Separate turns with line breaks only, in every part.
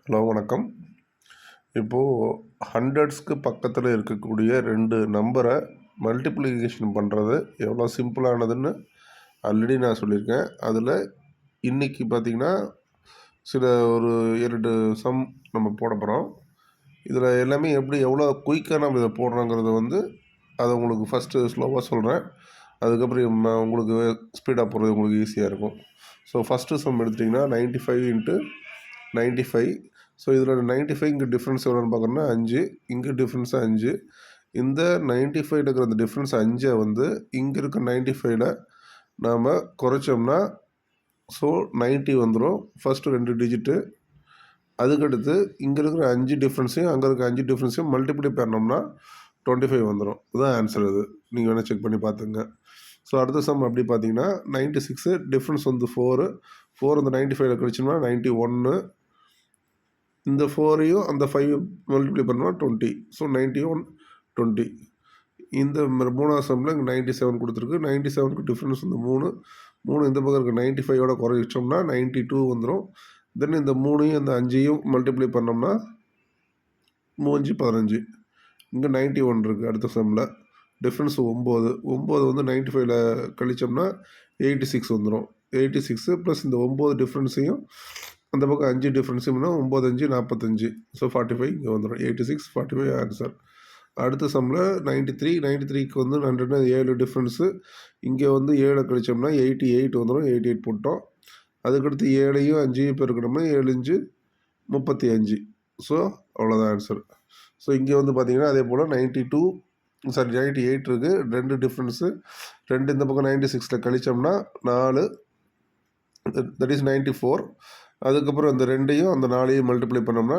Hello வணக்கம். இப்போது ஹண்ட்ரட்ஸ்க்கு பக்கத்தில் இருக்கக்கூடிய 2 நம்பரை மல்டிப்ளிகேஷன் பண்ணுறது எவ்வளோ சிம்பிளானதுன்னு ஆல்ரெடி நான் சொல்லியிருக்கேன். அதில் இன்றைக்கி பார்த்திங்கன்னா சில ஒரு 2 சம் நம்ம போட போகிறோம். இதில் எல்லாமே எவ்வளோ குயிக்காக நம்ம இதை போடுறோங்கிறது அதை உங்களுக்கு ஃபஸ்ட்டு ஸ்லோவாக சொல்கிறேன். அதுக்கப்புறம் உங்களுக்கு ஸ்பீடாக போடுறது உங்களுக்கு ஈஸியாக இருக்கும். ஸோ ஃபஸ்ட்டு சம் எடுத்திட்டிங்கன்னா 95 × 95. ஸோ இதில் 95 இங்கே டிஃப்ரென்ஸ் எவ்வளோன்னு பார்க்குறோன்னா 5, இங்கே டிஃப்ரென்ஸ் 5. இந்த 95 இருக்கிற அந்த டிஃப்ரென்ஸ் 5 இங்கே இருக்க 95ல் நாம் குறைச்சோம்னா ஸோ 90 வந்துடும். First 2 digit. அதுக்கடுத்து இங்கே இருக்கிற 5 டிஃப்ரென்ஸையும் அங்கே இருக்க 5 டிஃப்ரென்ஸையும் மல்டிப்ளை பண்ணோம்னா 25 வந்துடும். இதுதான் ஆன்சர். இது நீங்கள் வேணால் செக் பண்ணி பார்த்துங்க. ஸோ அடுத்த சம் அப்படி பார்த்தீங்கன்னா 96 டிஃப்ரென்ஸ் 4 அந்த 95ல் கழிச்சோம்னா 91. இந்த 4ஐயும் அந்த 5 மல்டிப்ளை பண்ணோம்னா 20. ஸோ 91 20. இந்த மூணாவது சம்மில் இங்கே 97 கொடுத்துருக்கு. 97க்கு டிஃப்ரென்ஸ் 3 இந்த பக்கம் இருக்க 95ஓட குறைச்சோம்னா 92 வந்துடும். தென் இந்த 3ஐயும் அந்த 5ஐயும் மல்டிப்ளை பண்ணோம்னா 3 15. இங்கே 91 இருக்குது. அடுத்த சம்மில் டிஃப்ரென்ஸ் 9 95ல் கழிச்சோம்னா 86 வந்துடும். 86 ப்ளஸ் இந்த 9 டிஃப்ரென்ஸையும் அந்த பக்கம் 5 டிஃப்ரென்ஸும் 9 5 45. ஸோ 45 இங்கே வந்துடும். 86 45 ஆன்சர். அடுத்த சம்மில் 93க்கு 100 7 டிஃப்ரென்ஸு. இங்கே 7 கழிச்சோம்னா 88 வந்துடும். 88 போட்டோம். அதுக்கடுத்து 7ஐயும் 5ஐயும் பெருக்கணும்னா 7 5 35. ஸோ அவ்வளோதான் ஆன்சர். ஸோ இங்கே பார்த்தீங்கன்னா அதே போல் 98 இருக்குது. 2 டிஃப்ரென்ஸு. 2 இந்த பக்கம் 96ல் கழிச்சோம்னா 4, தட் இஸ் 94. அதுக்கப்புறம் அந்த 2ஐயும் அந்த 4ஐயும் மல்டிப்ளை பண்ணோம்னா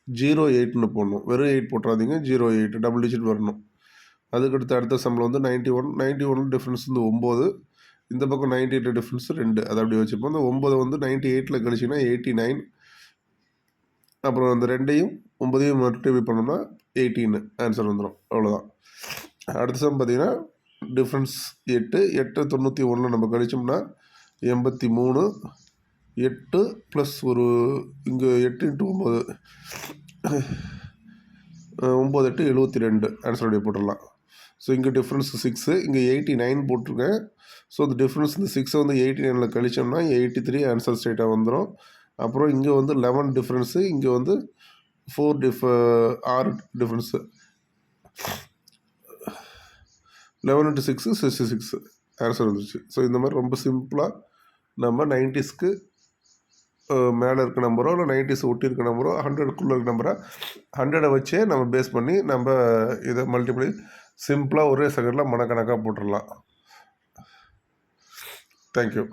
08ன்னு போடணும். வெறும் 8 போட்டுறாதீங்க. 08 டபுள் டிஜிட் வரணும். அதுக்கடுத்து அடுத்த சம்மில் 91 டிஃப்ரென்ஸ் 9. இந்த பக்கம் 98 டிஃப்ரென்ஸ் 2. அதை அப்படி வச்சுப்போம். அந்த 9 98ல் கழிச்சிங்கன்னா 89. அப்புறம் அந்த 2ஐயும் 9ஐயும் மல்டிப்ளை பண்ணோம்னா 18 ஆன்சர் வந்துடும். அவ்வளோதான். அடுத்த சம் பார்த்தீங்கன்னா டிஃப்ரென்ஸ் 8 91 நம்ம கழிச்சோம்னா 83. 8 ப்ளஸ் ஒரு இங்கே 8 × 9 9 8 72 ஆன்சர் அப்படியே போட்டுடலாம். ஸோ இங்கே டிஃப்ரென்ஸ் 6, இங்கே 89 போட்டிருக்கேன். ஸோ அந்த டிஃப்ரென்ஸ் இந்த 6 89ல் கழிச்சோம்னா 83 ஆன்சர் ஸ்ட்ரைட்டாக வந்துடும். அப்புறம் இங்கே 11 டிஃப்ரென்ஸு. இங்கே 6 டிஃப்ரென்ஸு. 11 × 6 66 ஆன்சர் வந்துருச்சு. ஸோ இந்த மாதிரி ரொம்ப சிம்பிளாக நம்ம 90ஸ்க்கு மேலே இருக்க நம்பரோ இல்லை 90s ஒட்டி இருக்க நம்பரோ 100க்குள்ளே இருக்க நம்பரை 100 வச்சே நம்ம பேஸ் பண்ணி நம்ம இதை மல்டிப்ளை சிம்பிளாக ஒரே செகண்டில் மனக்கணக்காக போட்டுடலாம். தேங்க்யூ.